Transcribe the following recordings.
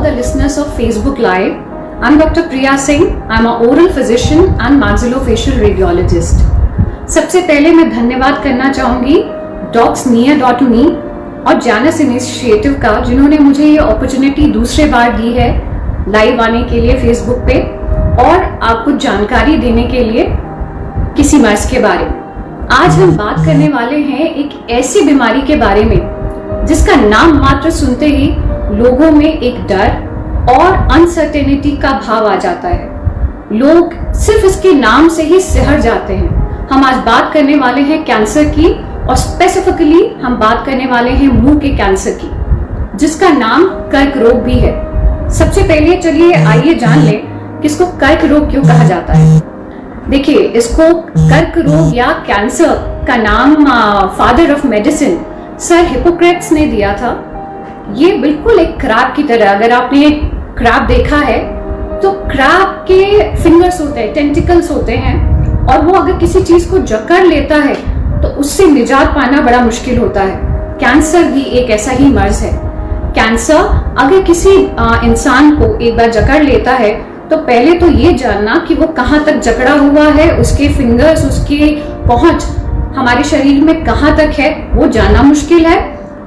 the listeners of Facebook Live. I'm Dr. Priya Singh. I'm an oral physician and maxillofacial radiologist. सबसे पहले मैं धन्यवाद करना चाहूंगी docsnear.me और Janus इनिशिएटिव का, जिन्होंने मुझे ये अपॉर्चुनिटी दूसरे बार दी है लाइव आने के लिए फेसबुक पे और आपको जानकारी देने के लिए किसी मर्ज के बारे में। आज हम बात करने वाले हैं एक ऐसी बीमारी के बारे में जिसका नाम मात्र सुनते ही लोगों में एक डर और अनसर्टेनिटी का भाव आ जाता है। लोग सिर्फ इसके नाम से ही सिहर जाते हैं। हम आज बात करने वाले हैं कैंसर की और स्पेसिफिकली हम बात करने वाले हैं मुंह के कैंसर की, जिसका नाम कर्क रोग भी है। सबसे पहले चलिए आइए जान लें कि इसको कर्क रोग क्यों कहा जाता है। देखिए, इसको कर्क रोग या कैंसर का नाम father of medicine sir Hippocrates ने दिया था। ये बिल्कुल एक क्रैब की तरह, अगर आपने क्रैब देखा है तो क्रैब के फिंगर्स होते हैं, टेंटिकल्स होते हैं, और वो अगर किसी चीज को जकड़ लेता है तो उससे निजात पाना बड़ा मुश्किल होता है। कैंसर भी एक ऐसा ही मर्ज है। कैंसर अगर किसी इंसान को एक बार जकड़ लेता है तो पहले तो ये जानना कि वो कहाँ तक जकड़ा हुआ है, उसके फिंगर्स, उसकी पहुंच हमारे शरीर में कहाँ तक है वो जानना मुश्किल है,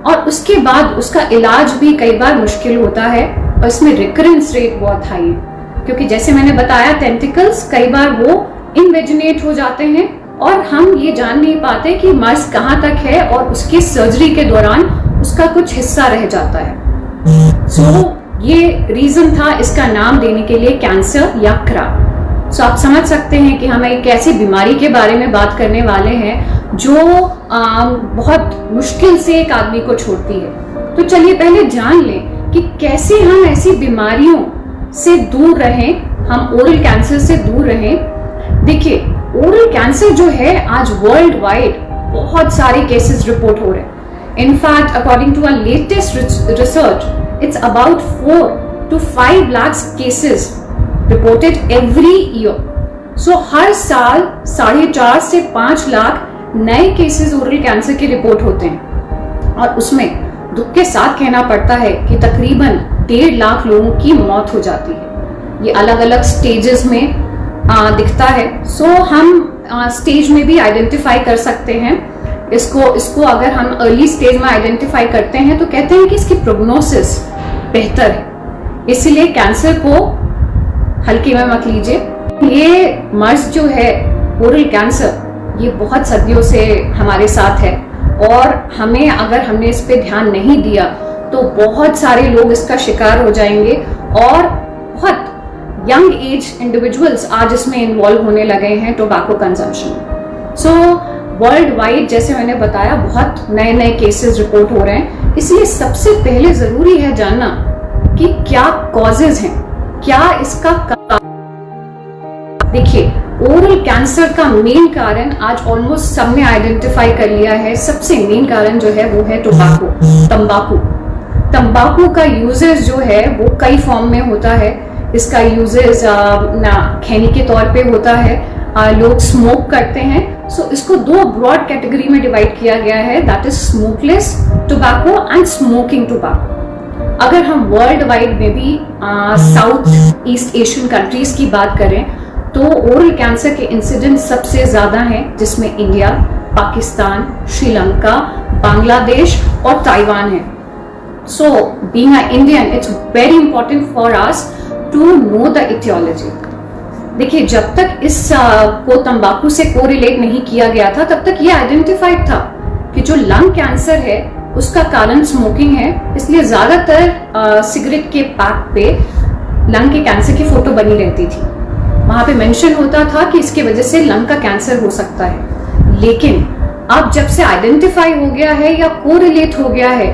और उसके बाद उसका इलाज भी कई बार मुश्किल होता है। और इसमें रिकरेंस रेट बहुत हाई है, क्योंकि जैसे मैंने बताया टेंटिकल्स कई बार वो इन्वेजिनेट हो जाते हैं और हम ये जान नहीं पाते कि मर्ज कहाँ तक है, और उसकी सर्जरी के दौरान उसका कुछ हिस्सा रह जाता है। सो ये रीजन था इसका नाम देने के लिए, कैंसर या क्रैब। सो आप समझ सकते हैं कि हम एक ऐसी बीमारी के बारे में बात करने वाले हैं जो बहुत मुश्किल से एक आदमी को छोड़ती है। तो चलिए पहले जान लें कि कैसे हम ऐसी बीमारियों से दूर रहें, हम ओरल कैंसर से दूर रहें। देखिए, ओरल कैंसर जो है आज वर्ल्ड वाइड बहुत सारे केसेस रिपोर्ट हो रहे हैं। In fact according to a latest research, it's about 4 to 5 lakhs cases reported every year. So हर साल 4.5 से 5 लाख नए केसेस ओरल कैंसर के रिपोर्ट होते हैं, और उसमें दुख के साथ कहना पड़ता है कि तकरीबन 1.5 लाख लोगों की मौत हो जाती है। ये अलग अलग स्टेजेस में दिखता है। सो हम स्टेज में भी आइडेंटिफाई कर सकते हैं इसको अगर हम अर्ली स्टेज में आइडेंटिफाई करते हैं तो कहते हैं कि इसकी प्रोग्नोसिस बेहतर है। इसीलिए कैंसर को हल्के में मत लीजिए। ये मर्ज जो है ओरल कैंसर, ये बहुत सदियों से हमारे साथ है, और हमें अगर हमने इस पे ध्यान नहीं दिया तो बहुत सारे लोग इसका शिकार हो जाएंगे, और बहुत यंग एज इंडिविजुअल्स आज इसमें इन्वॉल्व होने लगे हैं tobacco consumption. So world wide जैसे मैंने बताया बहुत नए नए केसेस रिपोर्ट हो रहे हैं। इसलिए सबसे पहले जरूरी है जानना कि क्या कॉजेज हैं, क्या इसका देखिए, ओरल कैंसर का मेन कारण आज ऑलमोस्ट सबने आइडेंटिफाई कर लिया है। सबसे मेन कारण जो है वो है टोबैको, तंबाकू। तंबाकू का यूजेस जो है वो कई फॉर्म में होता है। इसका यूजेस खैनी के तौर पे होता है, लोग स्मोक करते हैं। सो इसको 2 ब्रॉड कैटेगरी में डिवाइड किया गया है, that is smokeless tobacco and smoking tobacco. अगर हम वर्ल्ड वाइड में भी साउथ ईस्ट एशियन कंट्रीज की बात करें तो ओरल कैंसर के इंसिडेंट सबसे ज्यादा हैं, जिसमें इंडिया, पाकिस्तान, श्रीलंका, बांग्लादेश और ताइवान है। So being a Indian, it's very important for us to know the aetiology. देखिए, जब तक इस को तंबाकू से कोरिलेट नहीं किया गया था तब तक ये आइडेंटिफाइड था कि जो लंग कैंसर है उसका कारण स्मोकिंग है। इसलिए ज्यादातर सिगरेट के पैक पे लंग के कैंसर की फोटो बनी रहती थी। वहां पे मेंशन होता था कि इसकी वजह से लंग का कैंसर हो सकता है। लेकिन अब जब से आइडेंटिफाई हो गया है या कोरिलेट हो गया है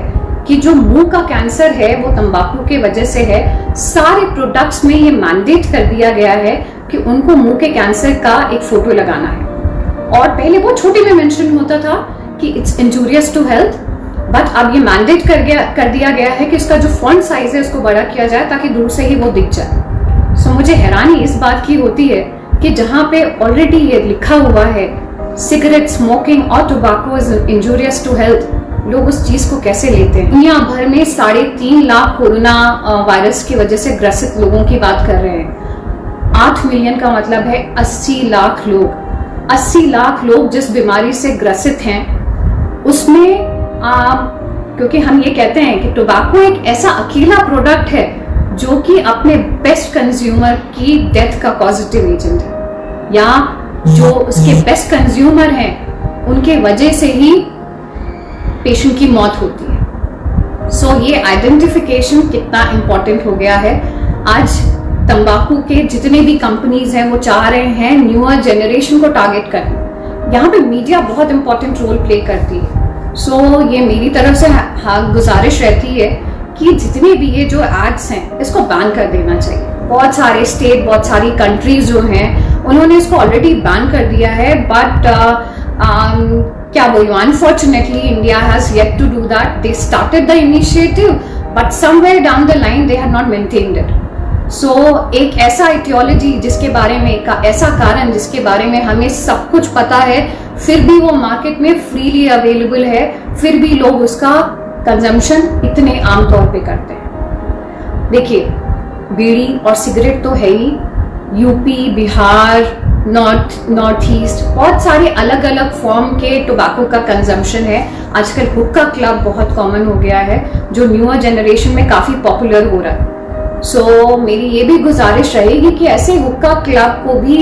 कि जो मुंह का कैंसर है वो तंबाकू के वजह से है, सारे प्रोडक्ट्स में ये मैंडेट कर दिया गया है कि उनको मुंह के कैंसर का एक फोटो लगाना है। और पहले वो छोटे में मेंशन होता था कि it's injurious to health, but अब ये मैंडेट कर दिया गया है कि इसका जो फॉन्ट साइज है उसको बड़ा किया जाए ताकि दूर से ही वो दिख जाए। सो मुझे हैरानी इस बात की होती है कि जहां पे ऑलरेडी ये लिखा हुआ है सिगरेट स्मोकिंग और tobacco is injurious to health, लोग उस चीज को कैसे लेते हैं। दुनिया भर में 3.5 लाख कोरोना वायरस की वजह से ग्रसित लोगों की बात कर रहे हैं। 8 मिलियन का मतलब है 80 लाख लोग। 80 लाख लोग जिस बीमारी से ग्रसित हैं, उसमें क्योंकि हम ये कहते हैं कि टोबैको एक ऐसा अकेला प्रोडक्ट है जो कि अपने बेस्ट कंज्यूमर की डेथ का पॉजिटिव एजेंट है, या जो उसके बेस्ट कंज्यूमर हैं उनके वजह से ही पेशेंट की मौत होती है। सो ये आइडेंटिफिकेशन कितना इंपॉर्टेंट हो गया है। आज तंबाकू के जितने भी कंपनीज हैं वो चाह रहे हैं न्यूअर जनरेशन को टारगेट करना। यहाँ पे मीडिया बहुत इंपॉर्टेंट रोल प्ले करती है। सो ये मेरी तरफ से गुजारिश रहती है कि जितने भी ये जो एड्स हैं इसको बैन कर देना चाहिए। बहुत सारे स्टेट, बहुत सारी कंट्रीज जो हैं उन्होंने इसको ऑलरेडी बैन कर दिया है, बट क्या बोलूं, unfortunately India has yet to do that. They started the initiative but somewhere down the line they have not maintained it. So एक ऐसा आइडियोलॉजी जिसके बारे में, ऐसा कारण जिसके बारे में हमें सब कुछ पता है, फिर भी वो मार्केट में फ्रीली अवेलेबल है, फिर भी लोग उसका कंजम्पशन इतने आम तौर पे करते हैं। देखिए, बीड़ी और सिगरेट तो है ही, यूपी, बिहार, नॉर्थ ईस्ट, बहुत सारे अलग अलग फॉर्म के टोबैको का कंजम्पशन है। आजकल हुक्का क्लब बहुत कॉमन हो गया है, जो न्यूअर जनरेशन में काफी पॉपुलर हो रहा है। सो मेरी ये भी गुजारिश रहेगी कि ऐसे हुक्का क्लब को भी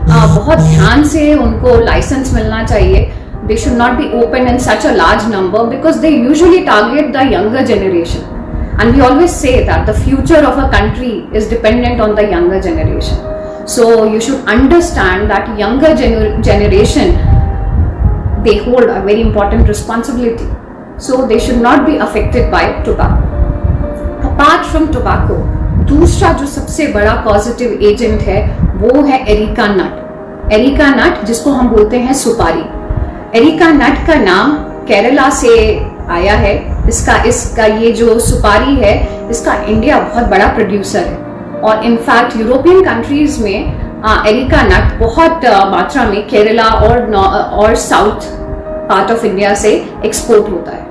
बहुत ध्यान से उनको लाइसेंस मिलना चाहिए। They should not be open in such a large number because they usually target the younger generation. And we always say that the future of a country is dependent on the younger generation. So you should understand that younger generation, they hold a very important responsibility. So they should not be affected by tobacco. Apart from tobacco, दूसरा जो सबसे बड़ा positive agent है वो है areca नट। Areca नट जिसको हम बोलते हैं सुपारी। एरिका नट का नाम केरला से आया है। इसका ये जो सुपारी है, इसका इंडिया बहुत बड़ा प्रोड्यूसर है, और इनफैक्ट यूरोपियन कंट्रीज में एरिका नट बहुत मात्रा में केरला और साउथ पार्ट ऑफ इंडिया से एक्सपोर्ट होता है।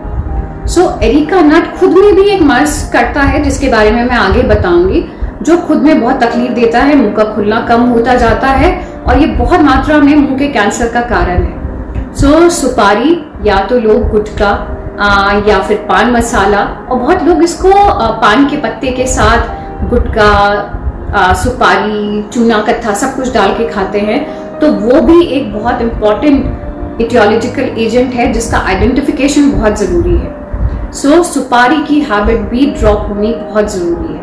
सो एरिका नट खुद में भी एक मर्ज करता है जिसके बारे में मैं आगे बताऊंगी, जो खुद में बहुत तकलीफ देता है, मुंह का खुलना कम होता जाता है, और ये बहुत मात्रा में मुंह के कैंसर का कारण है। सो सुपारी, या तो लोग गुटखा या फिर पान मसाला, और बहुत लोग इसको पान के पत्ते के साथ गुटखा, सुपारी, चूना कत्था सब कुछ डाल के खाते हैं। तो वो भी एक बहुत इंपॉर्टेंट इटियोलॉजिकल एजेंट है जिसका आइडेंटिफिकेशन बहुत जरूरी है। सो सुपारी की हैबिट भी ड्रॉप होनी बहुत जरूरी है।